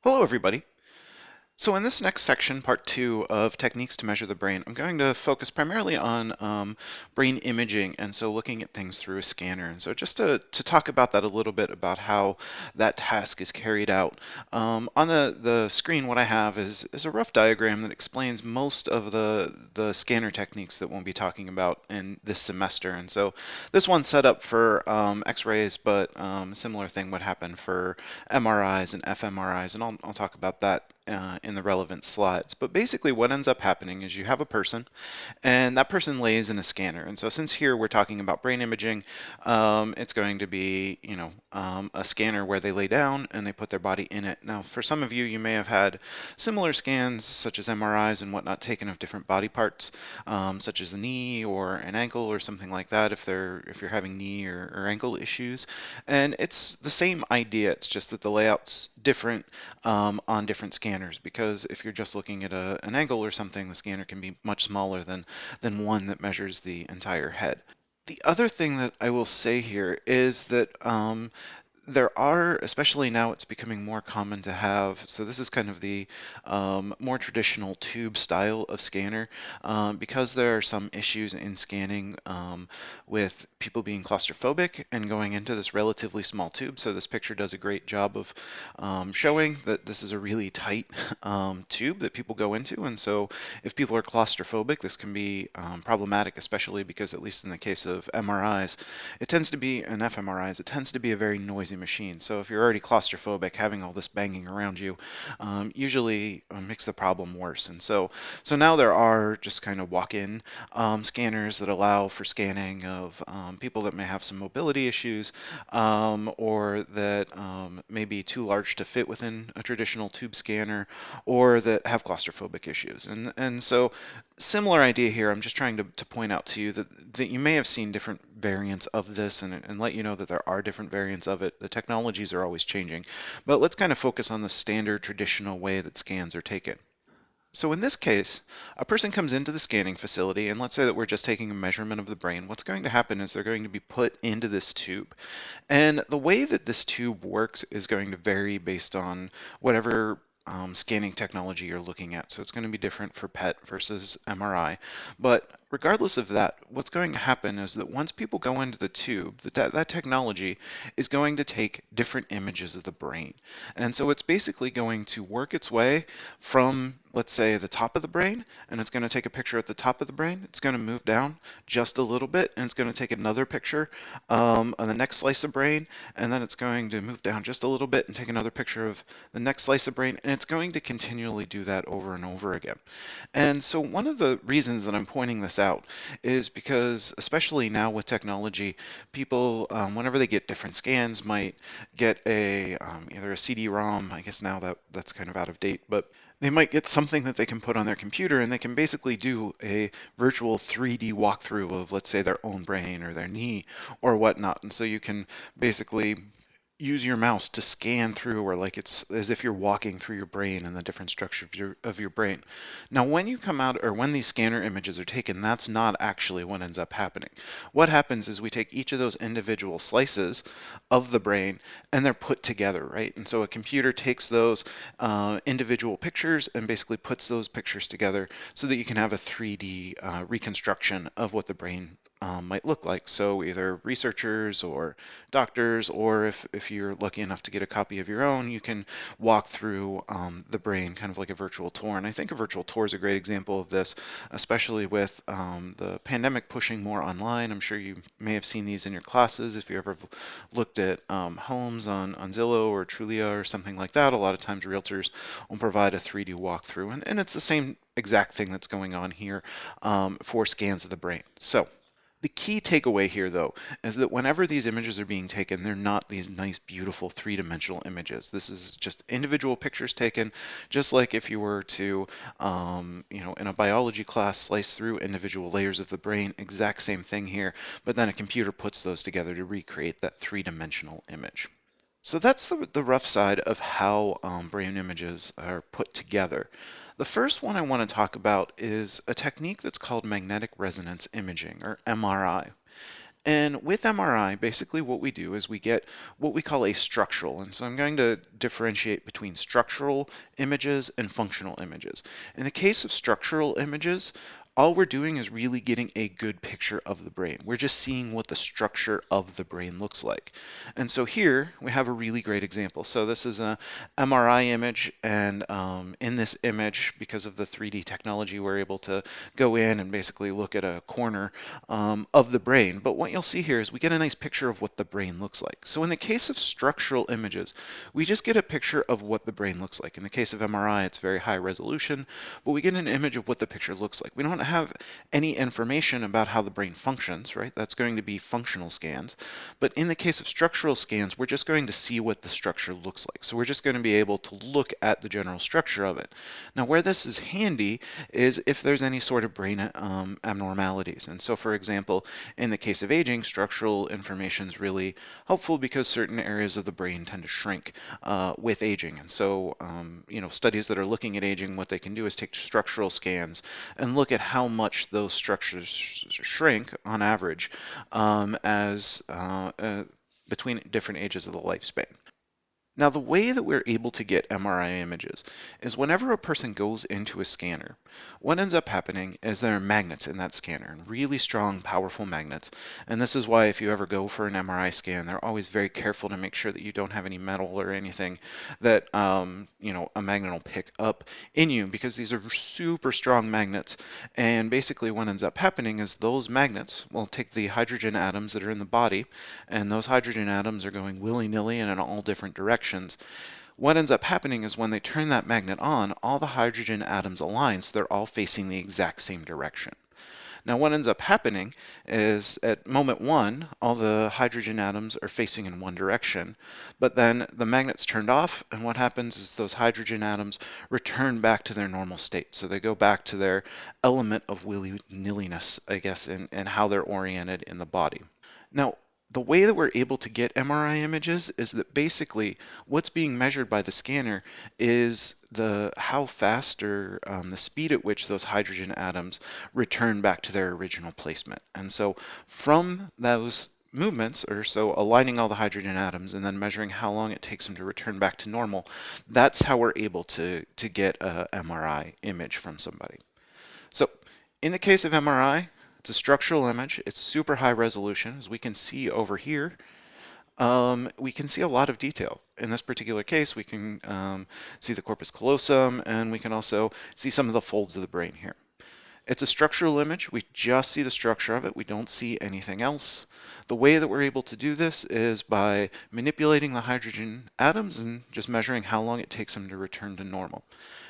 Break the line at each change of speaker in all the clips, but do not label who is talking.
Hello, everybody. So in this next section, part two of techniques to measure the brain, I'm going to focus primarily on brain imaging, and so looking at things through a scanner. And so just to talk about that a little bit, about how that task is carried out. On the screen, what I have is a rough diagram that explains most of the scanner techniques that we'll be talking about in this semester. And so this one's set up for X-rays, but a similar thing would happen for MRIs and fMRIs, and I'll talk about that in the relevant slides. But basically what ends up happening is you have a person, and that person lays in a scanner. And so since here we're talking about brain imaging, it's going to be, a scanner where they lay down and they put their body in it. Now, for some of you, you may have had similar scans, such as MRIs and whatnot, taken of different body parts, such as a knee or an ankle or something like that, if you're having knee or ankle issues. And it's the same idea. It's just that the layout's different on different scanners, because if you're just looking at an angle or something, the scanner can be much smaller than one that measures the entire head. The other thing that I will say here is that there are, especially now, it's becoming more common to have, so this is kind of the more traditional tube style of scanner, because there are some issues in scanning with people being claustrophobic and going into this relatively small tube. So this picture does a great job of showing that this is a really tight tube that people go into. And so if people are claustrophobic, this can be problematic, especially because, at least in the case of MRIs, it tends to be, and fMRIs, it tends to be a very noisy machine. So if you're already claustrophobic, having all this banging around you usually makes the problem worse. And so now there are just kind of walk-in scanners that allow for scanning of people that may have some mobility issues, or that may be too large to fit within a traditional tube scanner, or that have claustrophobic issues. And so similar idea here. I'm just trying to point out to you that you may have seen different variants of this, and let you know that there are different variants of it. The technologies are always changing, but let's kind of focus on the standard traditional way that scans are taken. So in this case, a person comes into the scanning facility, and let's say that we're just taking a measurement of the brain. What's going to happen is they're going to be put into this tube. And the way that this tube works is going to vary based on whatever scanning technology you're looking at. So it's going to be different for PET versus MRI. But regardless of that, what's going to happen is that once people go into the tube, that technology is going to take different images of the brain. And so it's basically going to work its way from, let's say, the top of the brain, and it's going to take a picture at the top of the brain. It's going to move down just a little bit, and it's going to take another picture on the next slice of brain, and then it's going to move down just a little bit and take another picture of the next slice of brain, and it's going to continually do that over and over again. And so one of the reasons that I'm pointing this out is because, especially now with technology, people, whenever they get different scans, might get either a CD-ROM. I guess now that's kind of out of date, but they might get something that they can put on their computer, and they can basically do a virtual 3D walkthrough of, let's say, their own brain or their knee or whatnot. And so you can basically use your mouse to scan through, or like it's as if you're walking through your brain and the different structure of your brain. Now, when you come out, or when these scanner images are taken, that's not actually what ends up happening. What happens is we take each of those individual slices of the brain, and they're put together, right? And so a computer takes those individual pictures and basically puts those pictures together so that you can have a 3D reconstruction of what the brain might look like. So either researchers or doctors, or if you're lucky enough to get a copy of your own, you can walk through the brain, kind of like a virtual tour. And I think a virtual tour is a great example of this, especially with the pandemic pushing more online. I'm sure you may have seen these in your classes if you ever looked at homes on Zillow or Trulia or something like that. A lot of times realtors will provide a 3D walkthrough, and it's the same exact thing that's going on here for scans of the brain. So the key takeaway here, though, is that whenever these images are being taken, they're not these nice, beautiful three-dimensional images. This is just individual pictures taken, just like if you were to, in a biology class, slice through individual layers of the brain. Exact same thing here, but then a computer puts those together to recreate that three-dimensional image. So that's the rough side of how brain images are put together. The first one I want to talk about is a technique that's called magnetic resonance imaging, or MRI. And with MRI, basically what we do is we get what we call a structural. And so I'm going to differentiate between structural images and functional images. In the case of structural images, all we're doing is really getting a good picture of the brain. We're just seeing what the structure of the brain looks like. And so here we have a really great example. So this is a MRI image, and in this image, because of the 3D technology, we're able to go in and basically look at a corner of the brain. But what you'll see here is we get a nice picture of what the brain looks like. So in the case of structural images, we just get a picture of what the brain looks like. In the case of MRI, it's very high resolution, but we get an image of what the picture looks like. We don't have any information about how the brain functions, right? That's going to be functional scans. But in the case of structural scans, we're just going to see what the structure looks like. So we're just going to be able to look at the general structure of it. Now, where this is handy is if there's any sort of brain abnormalities. And so, for example, in the case of aging, structural information is really helpful because certain areas of the brain tend to shrink with aging. And so, studies that are looking at aging, what they can do is take structural scans and look at how much those structures shrink on average as between different ages of the lifespan. Now, the way that we're able to get MRI images is whenever a person goes into a scanner, what ends up happening is there are magnets in that scanner, really strong, powerful magnets. And this is why if you ever go for an MRI scan, they're always very careful to make sure that you don't have any metal or anything that, a magnet will pick up in you, because these are super strong magnets. And basically what ends up happening is those magnets will take the hydrogen atoms that are in the body, and those hydrogen atoms are going willy-nilly and in all different directions. What ends up happening is when they turn that magnet on, all the hydrogen atoms align, so they're all facing the exact same direction. Now, what ends up happening is at moment one, all the hydrogen atoms are facing in one direction, but then the magnet's turned off, and what happens is those hydrogen atoms return back to their normal state. So they go back to their element of willy-nilliness, I guess, and how they're oriented in the body. Now, the way that we're able to get MRI images is that basically what's being measured by the scanner is how fast or the speed at which those hydrogen atoms return back to their original placement. And so from those movements, or so aligning all the hydrogen atoms and then measuring how long it takes them to return back to normal, that's how we're able to get a MRI image from somebody. So in the case of MRI, it's a structural image. It's super high resolution. As we can see over here, we can see a lot of detail. In this particular case, we can see the corpus callosum, and we can also see some of the folds of the brain here. It's a structural image. We just see the structure of it. We don't see anything else. The way that we're able to do this is by manipulating the hydrogen atoms and just measuring how long it takes them to return to normal.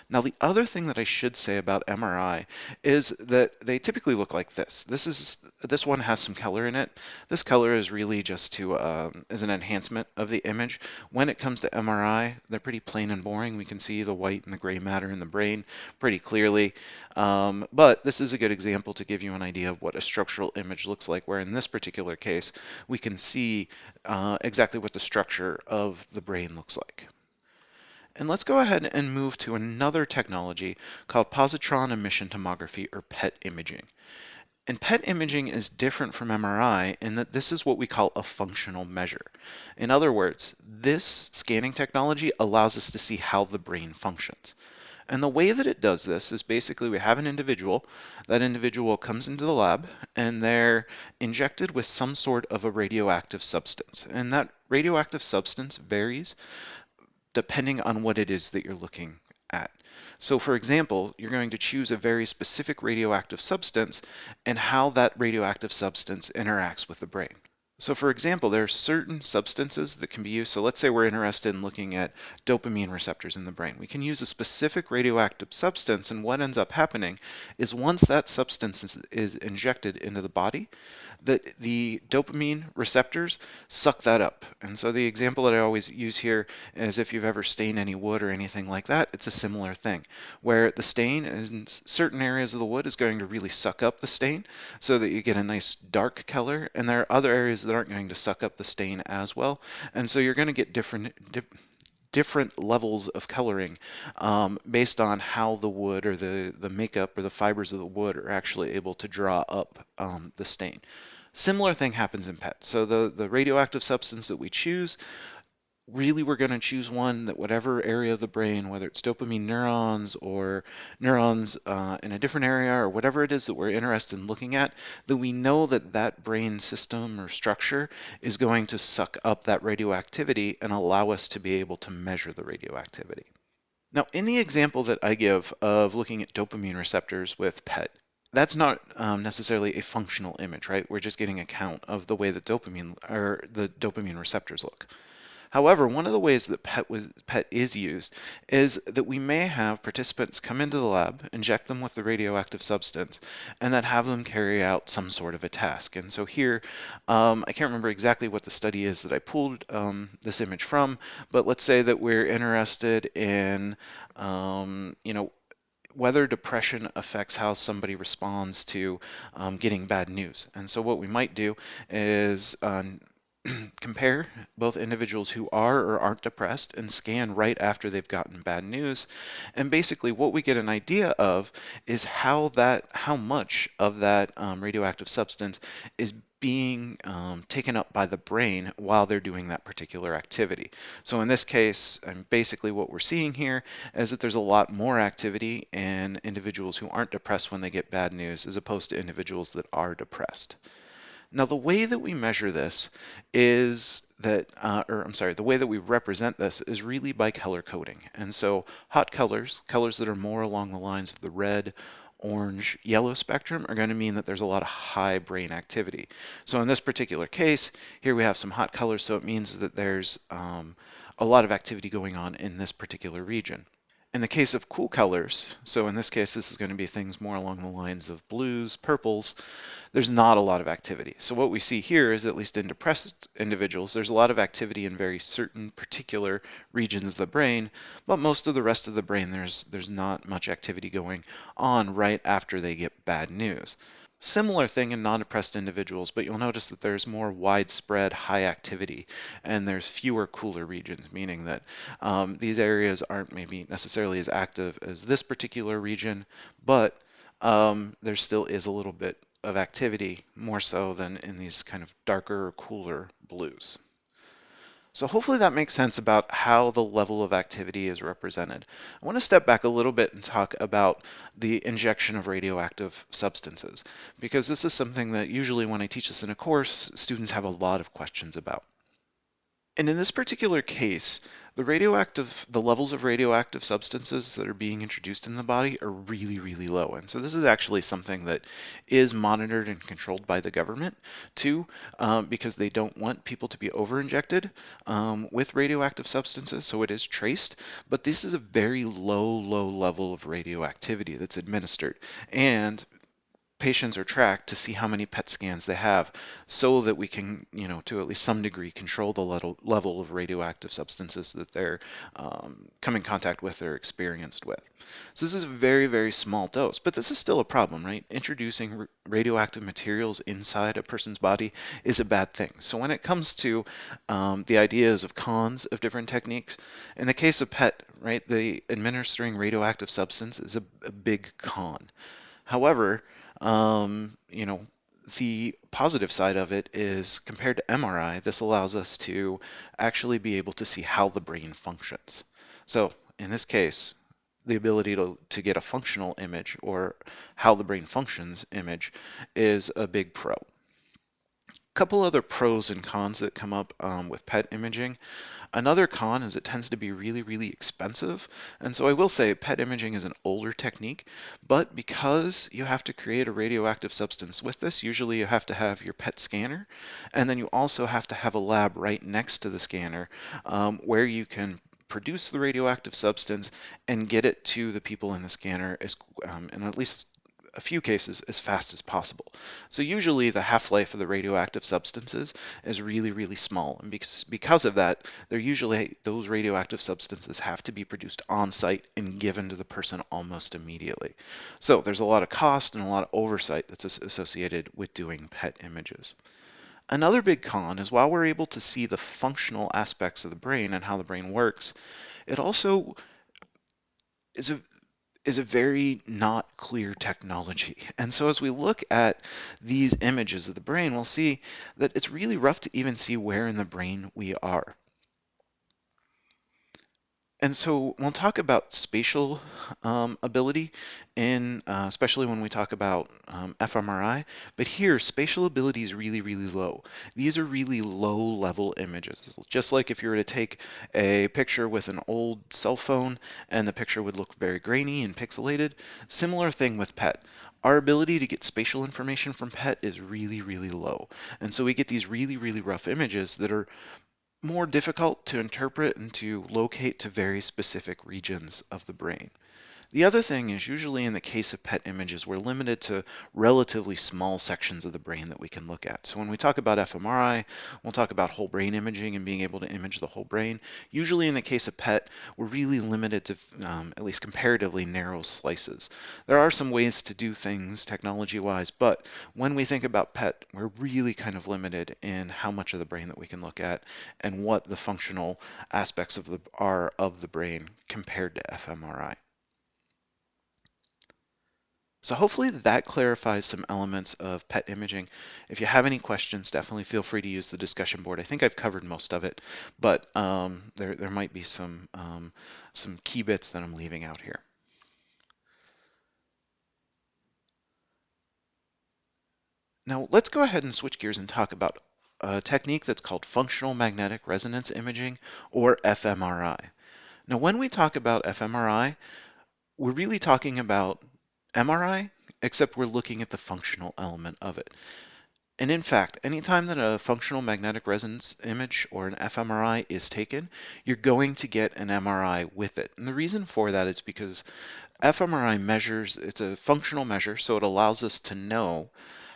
Now, the other thing that I should say about MRI is that they typically look like this. This one has some color in it. This color is really just to as an enhancement of the image. When it comes to MRI, they're pretty plain and boring. We can see the white and the gray matter in the brain pretty clearly. But this is a good example to give you an idea of what a structural image looks like, where in this particular case, we can see exactly what the structure of the brain looks like. And let's go ahead and move to another technology called positron emission tomography, or PET imaging. And PET imaging is different from MRI in that this is what we call a functional measure. In other words, this scanning technology allows us to see how the brain functions. And the way that it does this is basically we have an individual. That individual comes into the lab and they're injected with some sort of a radioactive substance. And that radioactive substance varies depending on what it is that you're looking at. So for example, you're going to choose a very specific radioactive substance and how that radioactive substance interacts with the brain. So for example, there are certain substances that can be used. So let's say we're interested in looking at dopamine receptors in the brain. We can use a specific radioactive substance, and what ends up happening is once that substance is injected into the body, that the dopamine receptors suck that up. And so the example that I always use here is if you've ever stained any wood or anything like that, it's a similar thing, where the stain in certain areas of the wood is going to really suck up the stain so that you get a nice dark color, and there are other areas that aren't going to suck up the stain as well. And so you're going to get different levels of coloring based on how the wood or the makeup or the fibers of the wood are actually able to draw up the stain. Similar thing happens in PET. So the radioactive substance that we choose, really we're going to choose one that whatever area of the brain, whether it's dopamine neurons or neurons in a different area or whatever it is that we're interested in looking at, that we know that that brain system or structure is going to suck up that radioactivity and allow us to be able to measure the radioactivity. Now, in the example that I give of looking at dopamine receptors with PET, that's not necessarily a functional image, right? We're just getting a count of the way that the dopamine receptors look. However, one of the ways that PET is used is that we may have participants come into the lab, inject them with the radioactive substance, and then have them carry out some sort of a task. And so here, I can't remember exactly what the study is that I pulled this image from, but let's say that we're interested in, whether depression affects how somebody responds to getting bad news. And so what we might do is compare both individuals who are or aren't depressed and scan right after they've gotten bad news. And basically what we get an idea of is how much of that radioactive substance is being taken up by the brain while they're doing that particular activity. So in this case, basically what we're seeing here is that there's a lot more activity in individuals who aren't depressed when they get bad news as opposed to individuals that are depressed. Now, the way that we measure this is that, the way that we represent this is really by color coding. And so hot colors, colors that are more along the lines of the red, orange, yellow spectrum are going to mean that there's a lot of high brain activity. So in this particular case, here we have some hot colors, so it means that there's a lot of activity going on in this particular region. In the case of cool colors, so in this case, this is going to be things more along the lines of blues, purples, there's not a lot of activity. So what we see here is, at least in depressed individuals, there's a lot of activity in very certain particular regions of the brain, but most of the rest of the brain, there's not much activity going on right after they get bad news. Similar thing in non-depressed individuals, but you'll notice that there's more widespread high activity and there's fewer cooler regions, meaning that these areas aren't maybe necessarily as active as this particular region, but there still is a little bit of activity, more so than in these kind of darker, cooler blues. So hopefully that makes sense about how the level of activity is represented. I want to step back a little bit and talk about the injection of radioactive substances, because this is something that usually when I teach this in a course, students have a lot of questions about. And in this particular case, the levels of radioactive substances that are being introduced in the body are really, really low. And so this is actually something that is monitored and controlled by the government too, because they don't want people to be over-injected with radioactive substances. So it is traced, but this is a very low, low level of radioactivity that's administered. And patients are tracked to see how many PET scans they have so that we can, to at least some degree, control the level of radioactive substances that they're come in contact with or experienced with. So this is a very, very small dose, but this is still a problem, right? Introducing radioactive materials inside a person's body is a bad thing. So when it comes to the ideas of cons of different techniques, in the case of PET, right, the administering radioactive substance is a big con. However, the positive side of it is compared to MRI, this allows us to actually be able to see how the brain functions. So in this case, the ability to get a functional image or how the brain functions image is a big pro. Couple other pros and cons that come up with PET imaging. Another con is it tends to be really, really expensive. And so I will say PET imaging is an older technique, but because you have to create a radioactive substance with this, usually you have to have your PET scanner, and then you also have to have a lab right next to the scanner where you can produce the radioactive substance and get it to the people in the scanner in at least a few cases as fast as possible. So usually the half-life of the radioactive substances is really, really small. And because of that, those radioactive substances have to be produced on site and given to the person almost immediately. So there's a lot of cost and a lot of oversight that's associated with doing PET images. Another big con is while we're able to see the functional aspects of the brain and how the brain works, it also is is a very not clear technology. And so as we look at these images of the brain, we'll see that it's really rough to even see where in the brain we are. And so we'll talk about spatial ability especially when we talk about fMRI, but here spatial ability is really, really low. These are really low level images. Just like if you were to take a picture with an old cell phone and the picture would look very grainy and pixelated, similar thing with PET. Our ability to get spatial information from PET is really, really low. And so we get these really, really rough images that are more difficult to interpret and to locate to very specific regions of the brain. The other thing is usually in the case of PET images, we're limited to relatively small sections of the brain that we can look at. So when we talk about fMRI, we'll talk about whole brain imaging and being able to image the whole brain. Usually in the case of PET, we're really limited to at least comparatively narrow slices. There are some ways to do things technology-wise, but when we think about PET, we're really kind of limited in how much of the brain that we can look at and what the functional aspects are of the brain compared to fMRI. So hopefully that clarifies some elements of PET imaging. If you have any questions, definitely feel free to use the discussion board. I think I've covered most of it, but there might be some key bits that I'm leaving out here. Now let's go ahead and switch gears and talk about a technique that's called functional magnetic resonance imaging, or fMRI. Now when we talk about fMRI, we're really talking about MRI, except we're looking at the functional element of it. And in fact, anytime that a functional magnetic resonance image or an fMRI is taken, you're going to get an MRI with it. And the reason for that is because fMRI measures, it's a functional measure, so it allows us to know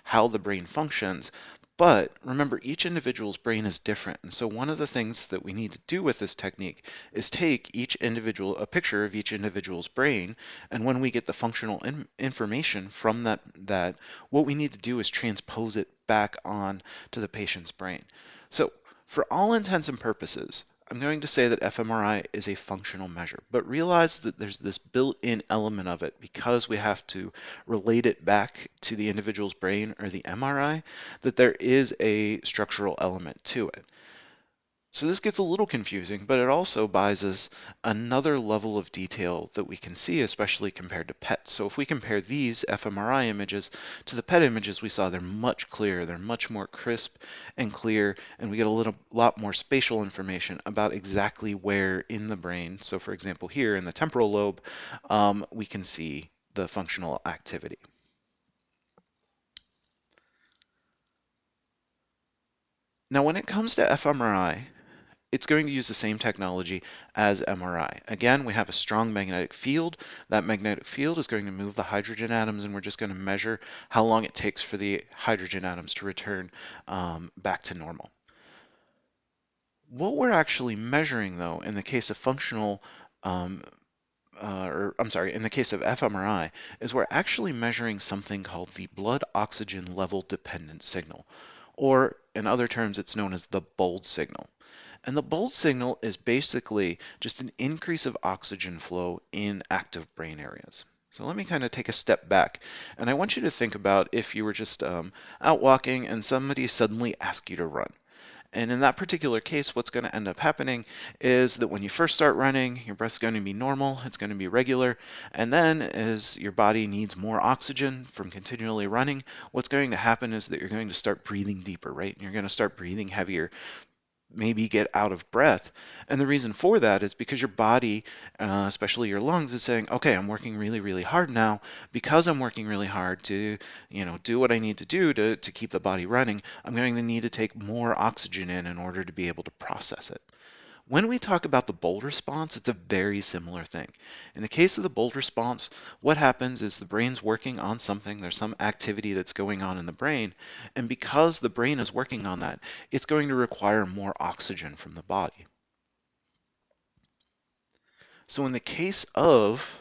how the brain functions. But remember, each individual's brain is different. And so one of the things that we need to do with this technique is take a picture of each individual's brain. And when we get the functional information from that, what we need to do is transpose it back on to the patient's brain. So for all intents and purposes, I'm going to say that fMRI is a functional measure, but realize that there's this built-in element of it because we have to relate it back to the individual's brain or the MRI, that there is a structural element to it. So this gets a little confusing, but it also buys us another level of detail that we can see, especially compared to PET. So if we compare these fMRI images to the PET images we saw, they're much clearer, they're much more crisp and clear, and we get a lot more spatial information about exactly where in the brain. So for example, here in the temporal lobe, we can see the functional activity. Now, when it comes to fMRI, it's going to use the same technology as MRI. Again, we have a strong magnetic field. That magnetic field is going to move the hydrogen atoms, and we're just going to measure how long it takes for the hydrogen atoms to return back to normal. What we're actually measuring, though, in the case of in the case of fMRI, is we're actually measuring something called the blood oxygen level dependent signal, or in other terms, it's known as the BOLD signal. And the BOLD signal is basically just an increase of oxygen flow in active brain areas. So let me kind of take a step back, and I want you to think about if you were just out walking and somebody suddenly asked you to run. And in that particular case, what's going to end up happening is that when you first start running, your breath's going to be normal, it's going to be regular, and then as your body needs more oxygen from continually running, what's going to happen is that you're going to start breathing deeper, right? You're going to start breathing heavier, maybe get out of breath. And the reason for that is because your body, especially your lungs, is saying, okay, I'm working really, really hard now. Because I'm working really hard to, do what I need to do to keep the body running, I'm going to need to take more oxygen in order to be able to process it. When we talk about the BOLD response, it's a very similar thing. In the case of the BOLD response, what happens is the brain's working on something, there's some activity that's going on in the brain, and because the brain is working on that, it's going to require more oxygen from the body. So in the case of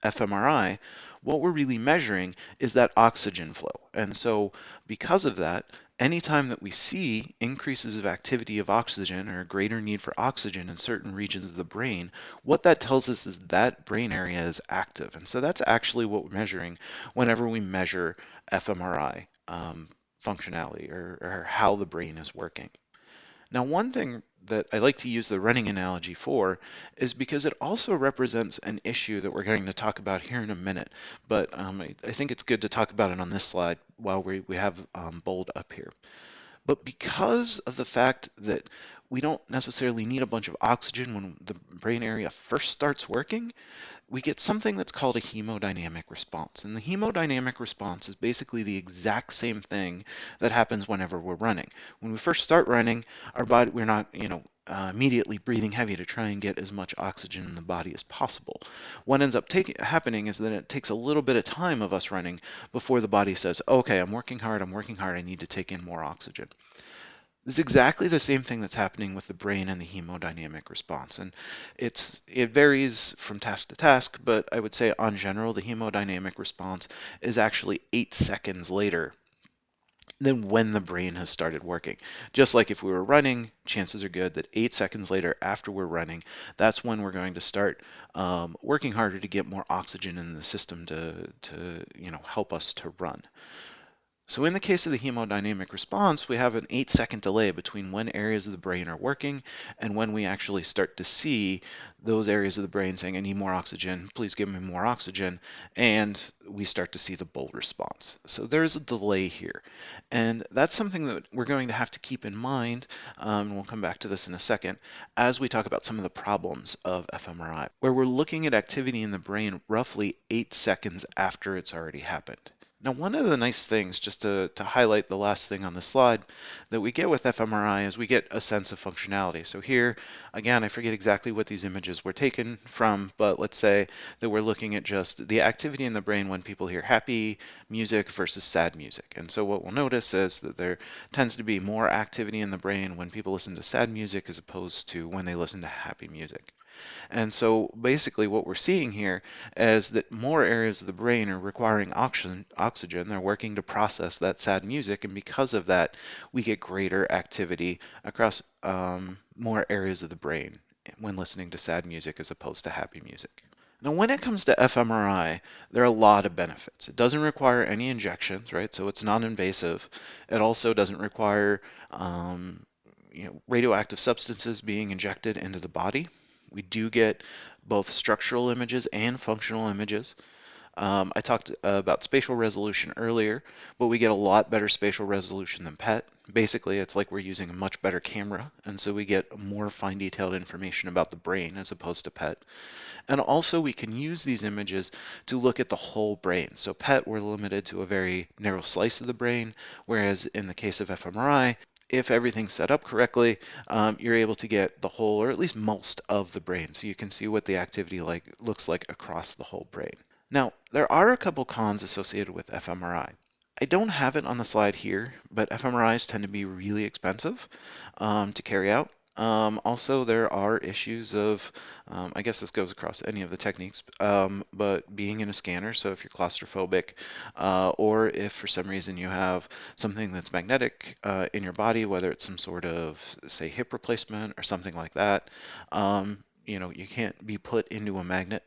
fMRI, what we're really measuring is that oxygen flow. And so because of that, Anytime that we see increases of activity of oxygen or a greater need for oxygen in certain regions of the brain, what that tells us is that brain area is active. And so that's actually what we're measuring whenever we measure fMRI functionality or how the brain is working. Now, one thing that I like to use the running analogy for is because it also represents an issue that we're going to talk about here in a minute. But I think it's good to talk about it on this slide while we have bold up here. But because of the fact that we don't necessarily need a bunch of oxygen when the brain area first starts working, we get something that's called a hemodynamic response. And the hemodynamic response is basically the exact same thing that happens whenever we're running. When we first start running, our body, we're not, immediately breathing heavy to try and get as much oxygen in the body as possible. What ends up happening is that it takes a little bit of time of us running before the body says, okay, I'm working hard, I need to take in more oxygen. This is exactly the same thing that's happening with the brain and the hemodynamic response. And it varies from task to task, but I would say on general, the hemodynamic response is actually 8 seconds later than when the brain has started working. Just like if we were running, chances are good that 8 seconds later after we're running, that's when we're going to start working harder to get more oxygen in the system to help us to run. So in the case of the hemodynamic response, we have an 8-second delay between when areas of the brain are working and when we actually start to see those areas of the brain saying, I need more oxygen, please give me more oxygen, and we start to see the bold response. So there's a delay here. And that's something that we're going to have to keep in mind, and we'll come back to this in a second, as we talk about some of the problems of fMRI, where we're looking at activity in the brain roughly 8 seconds after it's already happened. Now, one of the nice things, just to highlight the last thing on the slide, that we get with fMRI is we get a sense of functionality. So here, again, I forget exactly what these images were taken from, but let's say that we're looking at just the activity in the brain when people hear happy music versus sad music. And so what we'll notice is that there tends to be more activity in the brain when people listen to sad music as opposed to when they listen to happy music. And so basically what we're seeing here is that more areas of the brain are requiring oxygen. They're working to process that sad music, and because of that, we get greater activity across more areas of the brain when listening to sad music as opposed to happy music. Now, when it comes to fMRI, there are a lot of benefits. It doesn't require any injections, right? So it's non-invasive. It also doesn't require radioactive substances being injected into the body. We do get both structural images and functional images. I talked about spatial resolution earlier, but we get a lot better spatial resolution than PET. Basically, it's like we're using a much better camera, and so we get more fine detailed information about the brain as opposed to PET. And also we can use these images to look at the whole brain. So PET, we're limited to a very narrow slice of the brain, whereas in the case of fMRI, if everything's set up correctly, you're able to get the whole, or at least most of the brain. So you can see what the activity looks like across the whole brain. Now, there are a couple cons associated with fMRI. I don't have it on the slide here, but fMRIs tend to be really expensive to carry out. Also, there are issues of, I guess this goes across any of the techniques, but being in a scanner, so if you're claustrophobic, or if for some reason you have something that's magnetic in your body, whether it's some sort of, say, hip replacement or something like that, you can't be put into a magnet.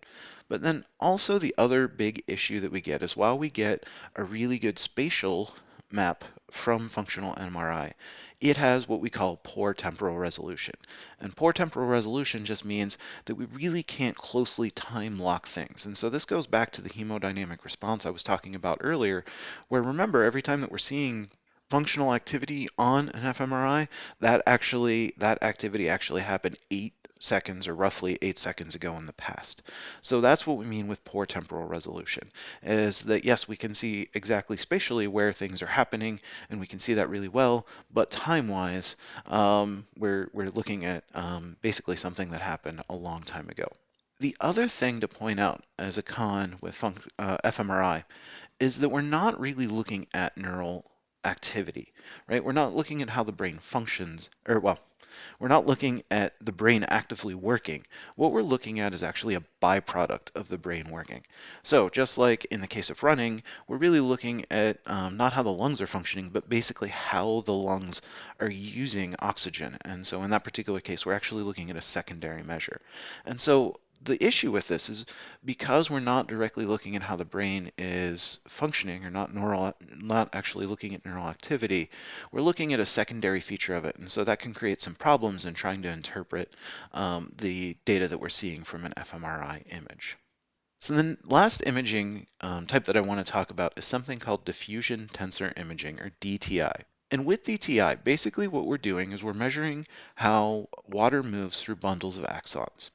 But then also the other big issue that we get is while we get a really good spatial map from functional MRI, it has what we call poor temporal resolution. And poor temporal resolution just means that we really can't closely time lock things. And so this goes back to the hemodynamic response I was talking about earlier, where remember, every time that we're seeing functional activity on an fMRI, that activity actually happened 8 seconds or roughly 8 seconds ago in the past. So that's what we mean with poor temporal resolution, is that yes, we can see exactly spatially where things are happening, and we can see that really well, but time-wise, we're looking at basically something that happened a long time ago. The other thing to point out as a con with fMRI is that we're not really looking at neural activity, right? We're not looking at how the brain functions, or well, We're not looking at the brain actively working. What we're looking at is actually a byproduct of the brain working. So just like in the case of running, we're really looking at not how the lungs are functioning, but basically how the lungs are using oxygen. And so in that particular case, we're actually looking at a secondary measure. And so the issue with this is because we're not directly looking at how the brain is functioning or not actually looking at neural activity, we're looking at a secondary feature of it. And so that can create some problems in trying to interpret the data that we're seeing from an fMRI image. So the last imaging type that I want to talk about is something called diffusion tensor imaging, or DTI. And with DTI, basically what we're doing is we're measuring how water moves through bundles of axons.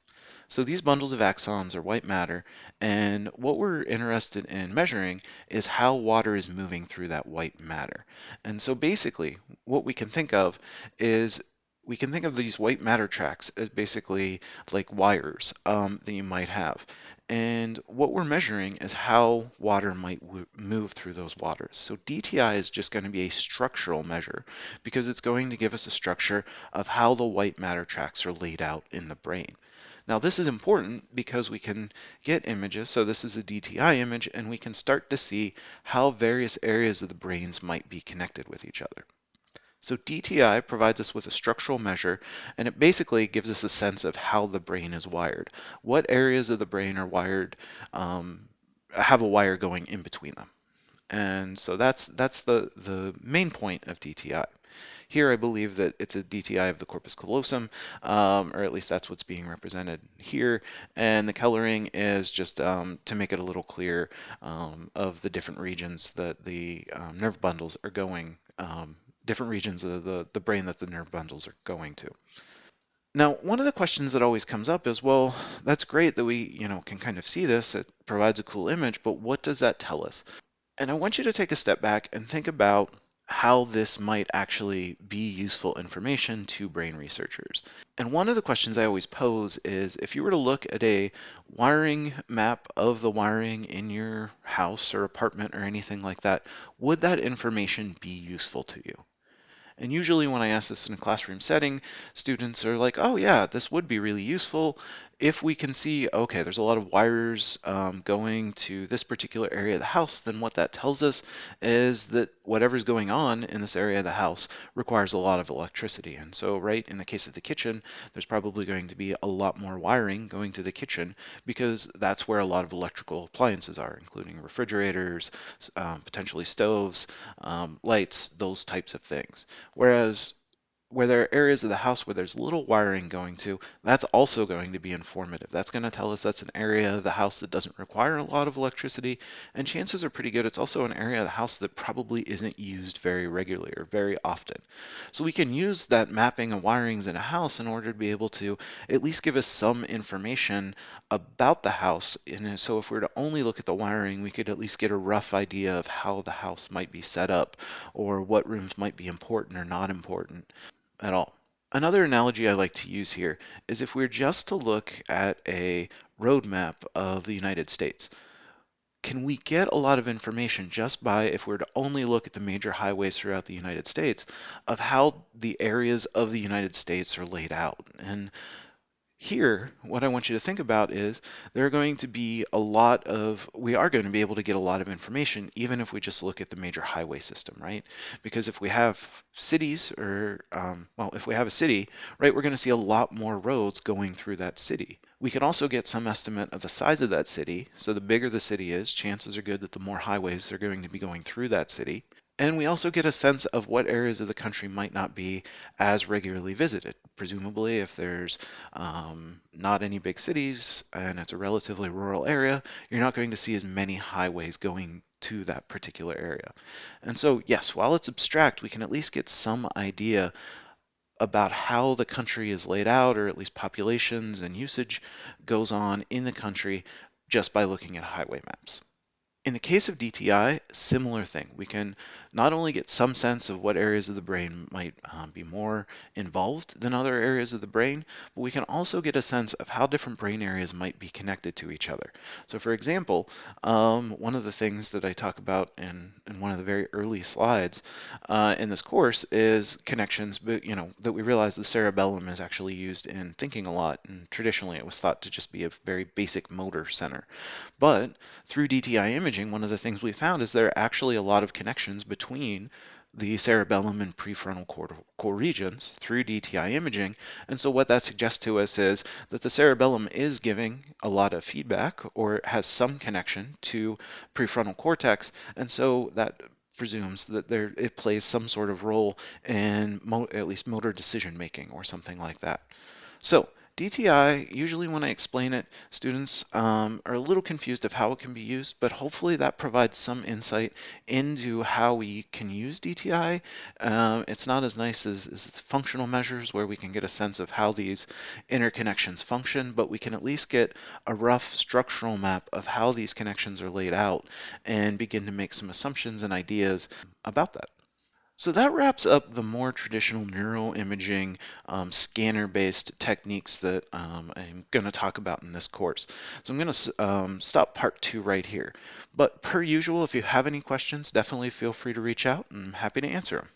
So these bundles of axons are white matter, and what we're interested in measuring is how water is moving through that white matter. And so basically, what we can think of is we can think of these white matter tracks as basically like wires that you might have. And what we're measuring is how water might move through those waters. So DTI is just going to be a structural measure because it's going to give us a structure of how the white matter tracks are laid out in the brain. Now this is important because we can get images. So this is a DTI image, and we can start to see how various areas of the brains might be connected with each other. So DTI provides us with a structural measure, and it basically gives us a sense of how the brain is wired. What areas of the brain are wired, have a wire going in between them. And so that's the main point of DTI. Here, I believe that it's a DTI of the corpus callosum, or at least that's what's being represented here. And the coloring is just to make it a little clear of the different regions that the nerve bundles are going, different regions of the brain that the nerve bundles are going to. Now, one of the questions that always comes up is, well, that's great that we, can kind of see this. It provides a cool image, but what does that tell us? And I want you to take a step back and think about how this might actually be useful information to brain researchers. And one of the questions I always pose is if you were to look at a wiring map of the wiring in your house or apartment or anything like that, would that information be useful to you? And usually when I ask this in a classroom setting, students are like, oh yeah, this would be really useful if we can see, okay, there's a lot of wires going to this particular area of the house. Then what that tells us is that whatever's going on in this area of the house requires a lot of electricity. And so right in the case of the kitchen, there's probably going to be a lot more wiring going to the kitchen because that's where a lot of electrical appliances are, including refrigerators, potentially stoves, lights, those types of things. Whereas where there are areas of the house where there's little wiring going to, that's also going to be informative. That's going to tell us that's an area of the house that doesn't require a lot of electricity, and chances are pretty good it's also an area of the house that probably isn't used very regularly or very often. So we can use that mapping of wirings in a house in order to be able to at least give us some information about the house. And so if we were to only look at the wiring, we could at least get a rough idea of how the house might be set up or what rooms might be important or not important at all. Another analogy I like to use here is if we were just to look at a road map of the United States, can we get a lot of information just by, if we were to only look at the major highways throughout the United States, of how the areas of the United States are laid out? And here, what I want you to think about is there are going to be we are going to be able to get a lot of information even if we just look at the major highway system, right? Because if we have cities well, if we have a city, right, we're going to see a lot more roads going through that city. We can also get some estimate of the size of that city. So the bigger the city is, chances are good that the more highways are going to be going through that city. And we also get a sense of what areas of the country might not be as regularly visited. Presumably, if there's not any big cities and it's a relatively rural area, you're not going to see as many highways going to that particular area. And so, yes, while it's abstract, we can at least get some idea about how the country is laid out, or at least populations and usage goes on in the country just by looking at highway maps. In the case of DTI, similar thing. We can not only get some sense of what areas of the brain might be more involved than other areas of the brain, but we can also get a sense of how different brain areas might be connected to each other. So for example, one of the things that I talk about in one of the very early slides in this course is connections, but that we realize the cerebellum is actually used in thinking a lot, and traditionally it was thought to just be a very basic motor center. But through DTI imaging, one of the things we found is there are actually a lot of connections between the cerebellum and prefrontal core regions through DTI imaging. And so what that suggests to us is that the cerebellum is giving a lot of feedback or has some connection to prefrontal cortex. And so that presumes that it plays some sort of role in at least motor decision making or something like that. So DTI, usually when I explain it, students are a little confused of how it can be used, but hopefully that provides some insight into how we can use DTI. It's not as nice as functional measures where we can get a sense of how these interconnections function, but we can at least get a rough structural map of how these connections are laid out and begin to make some assumptions and ideas about that. So that wraps up the more traditional neuroimaging scanner-based techniques that I'm going to talk about in this course. So I'm going to stop part 2 right here. But per usual, if you have any questions, definitely feel free to reach out and I'm happy to answer them.